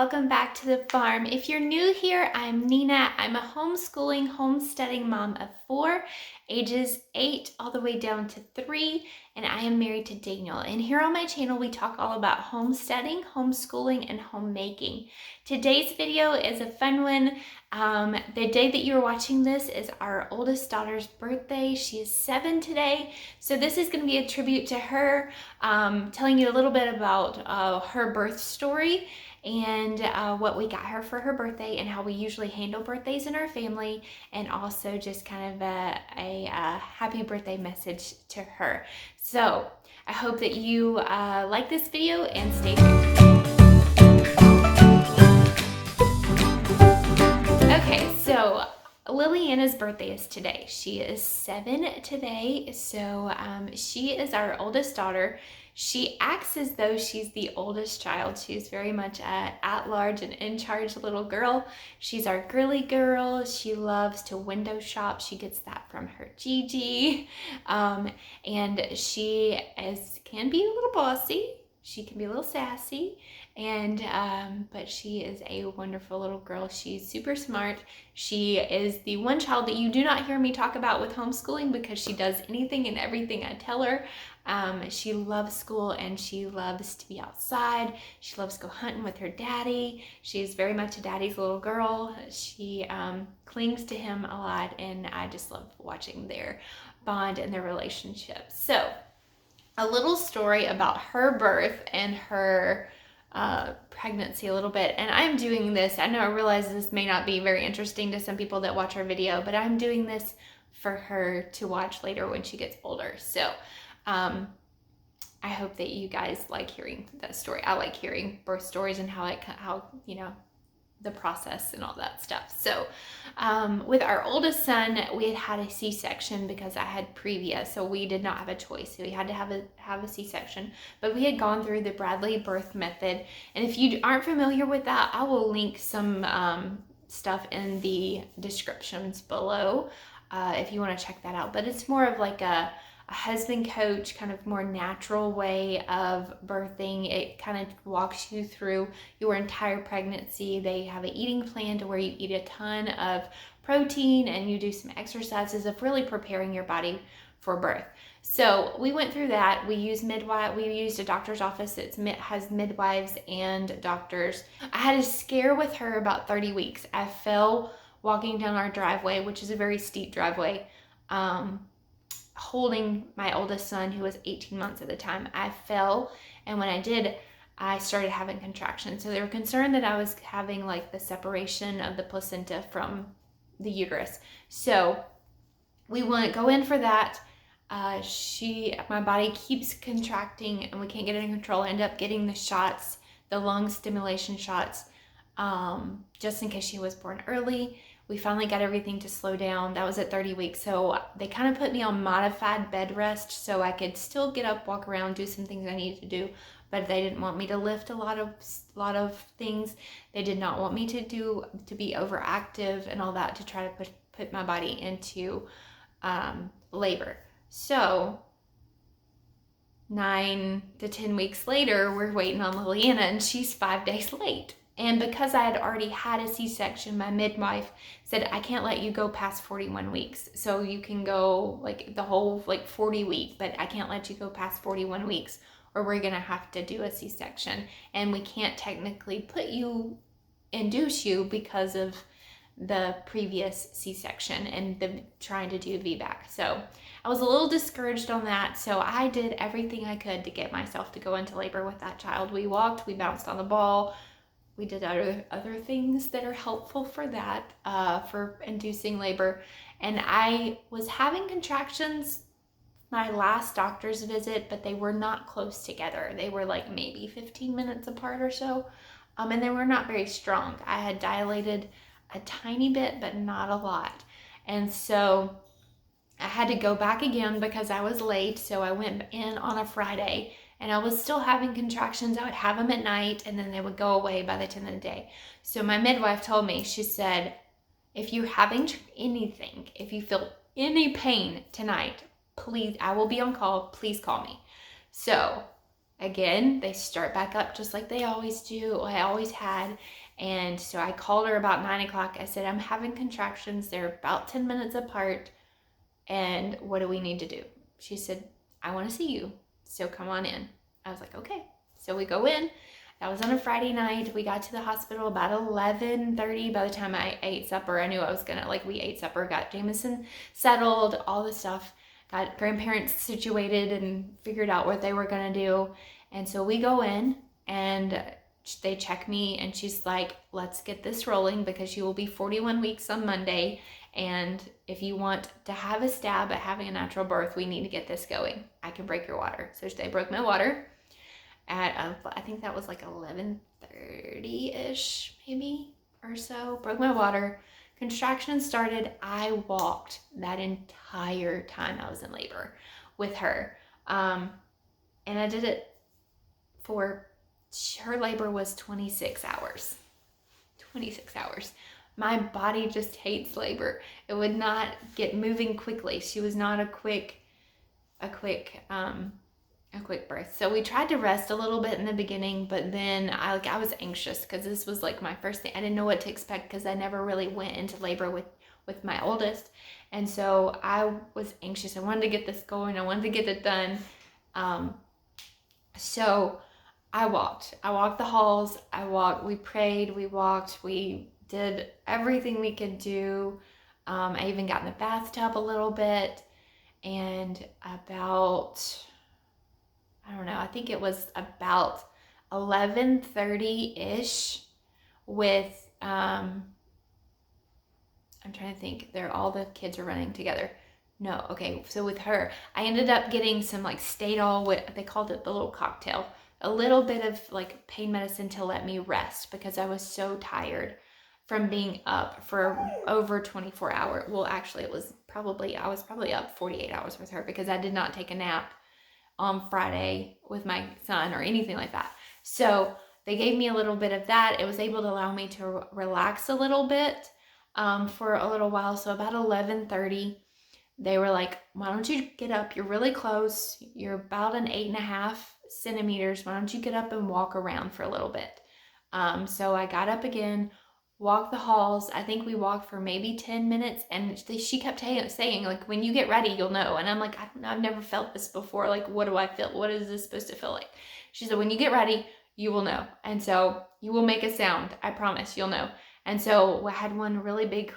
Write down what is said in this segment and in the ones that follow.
welcome back to the farm. If you're new here, I'm Nina. I'm a homeschooling, homesteading mom of 4, ages 8 all the way down to 3, and I am married to Daniel. And here on my channel, we talk all about homesteading, homeschooling, and homemaking. Today's video is a fun one. The day that you're watching this is our oldest daughter's birthday. She is 7 today. So this is going to be a tribute to her, telling you a little bit about her birth story and what we got her for her birthday and how we usually handle birthdays in our family, and also just kind of a happy birthday message to her. So I hope that you like this video and stay tuned. Okay, so Liliana's birthday is today. She is 7 today, so she is our oldest daughter. She acts as though she's the oldest child. She's very much at large and in charge little girl. She's our girly girl. She loves to window shop. She gets that from her Gigi. And she can be a little bossy. She can be a little sassy, and but she is a wonderful little girl. She's super smart. She is the one child that you do not hear me talk about with homeschooling because she does anything and everything I tell her. She loves school and she loves to be outside. She loves to go hunting with her daddy. She's very much a daddy's little girl. She clings to him a lot, and I just love watching their bond and their relationship. So a little story about her birth and her pregnancy a little bit. And I'm doing this, I realize this may not be very interesting to some people that watch our video, but I'm doing this for her to watch later when she gets older. So I hope that you guys like hearing that story. I like hearing birth stories and how the process and all that stuff. So with our oldest son, we had a C-section because I had previa, so we did not have a choice. So we had to have a C-section, but we had gone through the Bradley birth method. And if you aren't familiar with that, I will link some stuff in the descriptions below if you want to check that out. But it's more of like a husband coach, kind of more natural way of birthing. It kind of walks you through your entire pregnancy. They have an eating plan to where you eat a ton of protein and you do some exercises of really preparing your body for birth. So we went through that. We used a doctor's office that has midwives and doctors. I had a scare with her about 30 weeks. I fell walking down our driveway, which is a very steep driveway, holding my oldest son, who was 18 months at the time. I fell, and when I did, I started having contractions. So they were concerned that I was having like the separation of the placenta from the uterus. So we go in for that. My body keeps contracting and we can't get it in control. I end up getting the shots, the lung stimulation shots, just in case she was born early. We finally got everything to slow down. That was at 30 weeks. So they kind of put me on modified bed rest so I could still get up, walk around, do some things I needed to do. But they didn't want me to lift a lot of things. They did not want me to be overactive and all that to try to put my body into labor. So 9 to 10 weeks later, we're waiting on Liliana, and she's 5 days late. And because I had already had a C-section, my midwife said, I can't let you go past 41 weeks. So you can go like the whole 40 week, but I can't let you go past 41 weeks or we're going to have to do a C-section. And we can't technically induce you because of the previous C-section and trying to do VBAC. So I was a little discouraged on that. So I did everything I could to get myself to go into labor with that child. We walked, we bounced on the ball. We did other things that are helpful for that, for inducing labor. And I was having contractions my last doctor's visit, but they were not close together. They were like maybe 15 minutes apart or so. And they were not very strong. I had dilated a tiny bit, but not a lot. And so I had to go back again because I was late. So I went in on a Friday, and I was still having contractions. I would have them at night, and then they would go away by the end of the day. So my midwife told me, she said, if you're having anything, if you feel any pain tonight, please, I will be on call. Please call me. So again, they start back up just like they always do. I always had. And so I called her about 9 o'clock. I said, I'm having contractions. They're about 10 minutes apart. And what do we need to do? She said, I want to see you. So come on in. I was like, okay. So we go in. That was on a Friday night. We got to the hospital about 11:30. By the time I ate supper, I knew I was gonna, we ate supper, got Jameson settled, all the stuff, got grandparents situated and figured out what they were gonna do. And so we go in and they check me and she's like, let's get this rolling because you will be 41 weeks on Monday. And if you want to have a stab at having a natural birth, we need to get this going. I can break your water. So they broke my water at, I think that was like 11:30-ish maybe or so. Broke my water. Contractions started. I walked that entire time I was in labor with her. And I did it for, her labor was 26 hours. 26 hours. My body just hates labor. It would not get moving quickly. She was not a quick birth. So we tried to rest a little bit in the beginning, but then I was anxious because this was like my first thing. I didn't know what to expect because I never really went into labor with my oldest. And so I was anxious. I wanted to get this going. I wanted to get it done. So I walked the halls. We prayed, we walked, we did everything we could do. I even got in the bathtub a little bit, and about, I don't know, I think it was about 11:30-ish with, I'm trying to think, all the kids are running together. No, okay, so with her, I ended up getting some Stadol, they called it the little cocktail, a little bit of pain medicine to let me rest because I was so tired from being up for over 24 hours. Well, actually I was probably up 48 hours with her because I did not take a nap on Friday with my son or anything like that. So they gave me a little bit of that. It was able to allow me to relax a little bit for a little while. So about 11:30, they were like, why don't you get up? You're really close. You're about an 8.5 centimeters. Why don't you get up and walk around for a little bit? So I got up again, walked the halls. I think we walked for maybe 10 minutes, and she kept saying, when you get ready, you'll know. And I'm like, I don't know, I've never felt this before. What do I feel? What is this supposed to feel like? She said, when you get ready, you will know. And so you will make a sound. I promise you'll know. And so I had one really big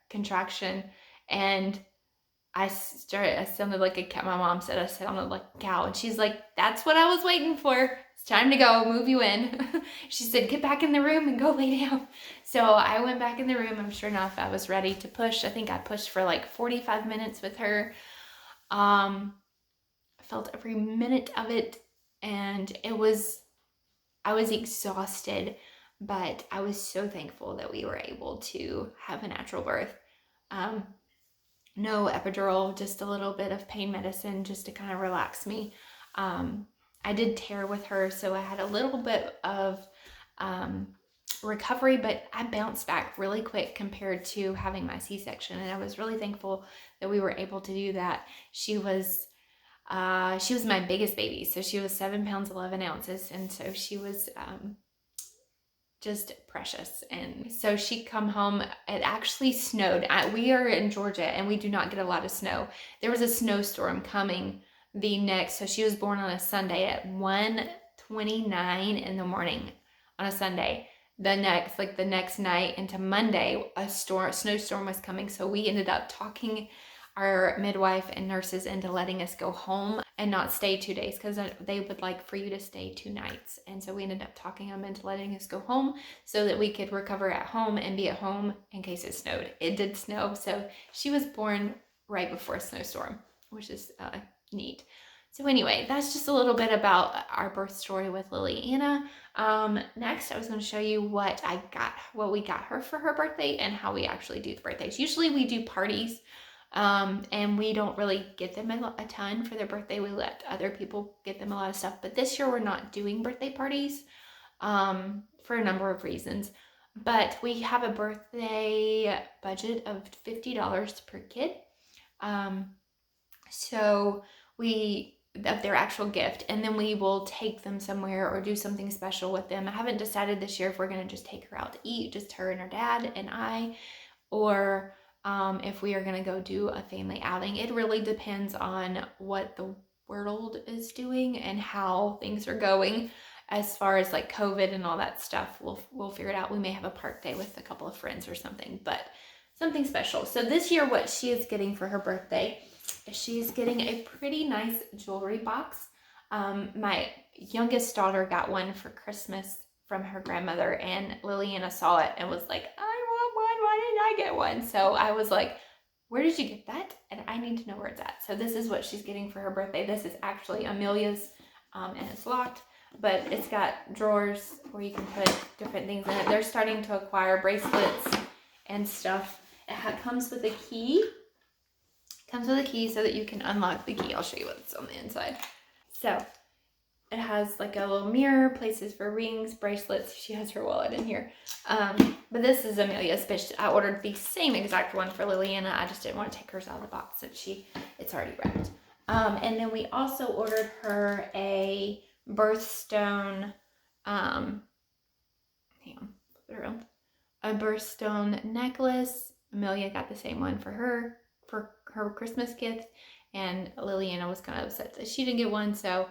contraction, and I sounded like a cow. My mom said I sounded like a cow. And she's like, that's what I was waiting for. It's time to go, move you in. She said, get back in the room and go lay down. So I went back in the room, and sure enough, I was ready to push. I think I pushed for 45 minutes with her. I felt every minute of it, and I was exhausted, but I was so thankful that we were able to have a natural birth. No epidural, just a little bit of pain medicine just to kind of relax me. I did tear with her, so I had a little bit of recovery, but I bounced back really quick compared to having my C-section, and I was really thankful that we were able to do that. She was my biggest baby, so she was 7 pounds 11 ounces, and so she was just precious. And so she'd come home. It actually snowed. We are in Georgia and we do not get a lot of snow. There was a snowstorm coming so she was born on a Sunday at 1:29 in the morning on a Sunday. The next night into Monday, a snowstorm was coming. So we ended up talking our midwife and nurses into letting us go home and not stay 2 days because they would like for you to stay 2 nights. And so we ended up talking them into letting us go home so that we could recover at home and be at home in case it snowed. It did snow, so she was born right before a snowstorm, which is neat. So anyway, that's just a little bit about our birth story with Liliana. Next, I was going to show you what we got her for her birthday and how we actually do the birthdays. Usually we do parties. And we don't really get them a ton for their birthday. We let other people get them a lot of stuff. But this year we're not doing birthday parties for a number of reasons. But we have a birthday budget of $50 per kid. So we of their actual gift, and then we will take them somewhere or do something special with them. I haven't decided this year if we're going to just take her out to eat, just her and her dad and I, or if we are going to go do a family outing. It really depends on what the world is doing and how things are going as far as like COVID and all that stuff. We'll figure it out. We may have a park day with a couple of friends or something, but something special. So this year, what she is getting for her birthday, she's getting a pretty nice jewelry box. My youngest daughter got one for Christmas from her grandmother, and Liliana saw it and was like, I want one, why didn't I get one? So I was like, where did you get that? And I need to know where it's at. So this is what she's getting for her birthday. This is actually Amelia's, and it's locked, but it's got drawers where you can put different things in it. They're starting to acquire bracelets and stuff. It comes with a key. Comes with a key so that you can unlock the key. I'll show you what's on the inside. So it has like a little mirror, places for rings, bracelets. She has her wallet in here. But this is Amelia's, but I ordered the same exact one for Liliana. I just didn't want to take hers out of the box since it's already wrapped. And then we also ordered her a birthstone, hang on, flip it around. A birthstone necklace. Amelia got the same one for her Christmas gift, and Liliana was kind of upset that she didn't get one, so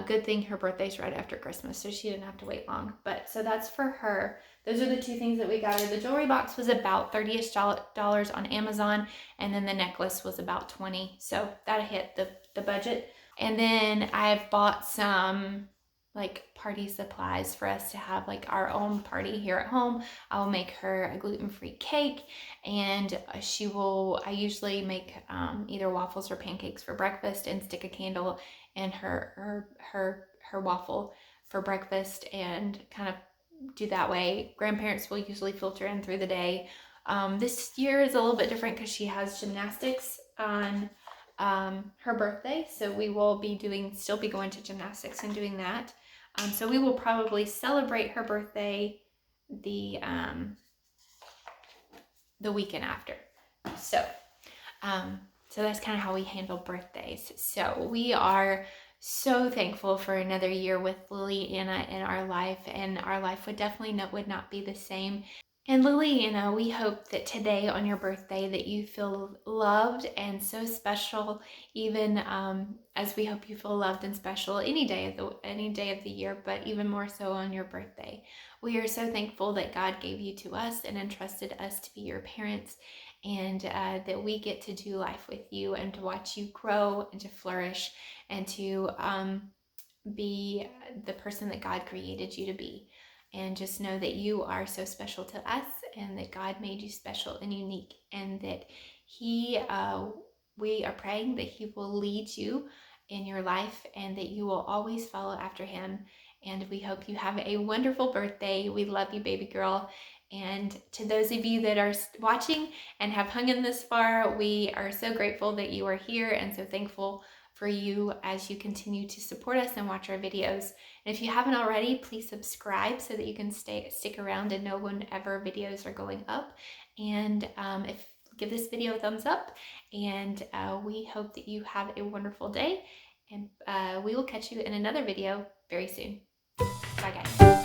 good thing her birthday's right after Christmas, so she didn't have to wait long. But so that's for her. Those are the two things that we got her. The jewelry box was about $30-ish on Amazon, and then the necklace was about $20, so that hit the budget. And then I've bought some like party supplies for us to have like our own party here at home. I'll make her a gluten-free cake, and I usually make either waffles or pancakes for breakfast and stick a candle in her waffle for breakfast and kind of do that way. Grandparents will usually filter in through the day. This year is a little bit different because she has gymnastics on her birthday, so we will still be going to gymnastics and doing that. So we will probably celebrate her birthday the weekend after. So that's kind of how we handle birthdays. So we are so thankful for another year with Liliana in our life, and our life would not be the same. And Liliana, we hope that today on your birthday that you feel loved and so special, even as we hope you feel loved and special any day of the year, but even more so on your birthday. We are so thankful that God gave you to us and entrusted us to be your parents, and that we get to do life with you and to watch you grow and to flourish and to be the person that God created you to be. And just know that you are so special to us, and that God made you special and unique, and that we are praying that He will lead you in your life and that you will always follow after Him. And we hope you have a wonderful birthday. We love you, baby girl. And to those of you that are watching and have hung in this far, we are so grateful that you are here and so thankful for you as you continue to support us and watch our videos. And if you haven't already, please subscribe so that you can stick around and know whenever videos are going up. And give this video a thumbs up. And we hope that you have a wonderful day. And we will catch you in another video very soon. Bye, guys.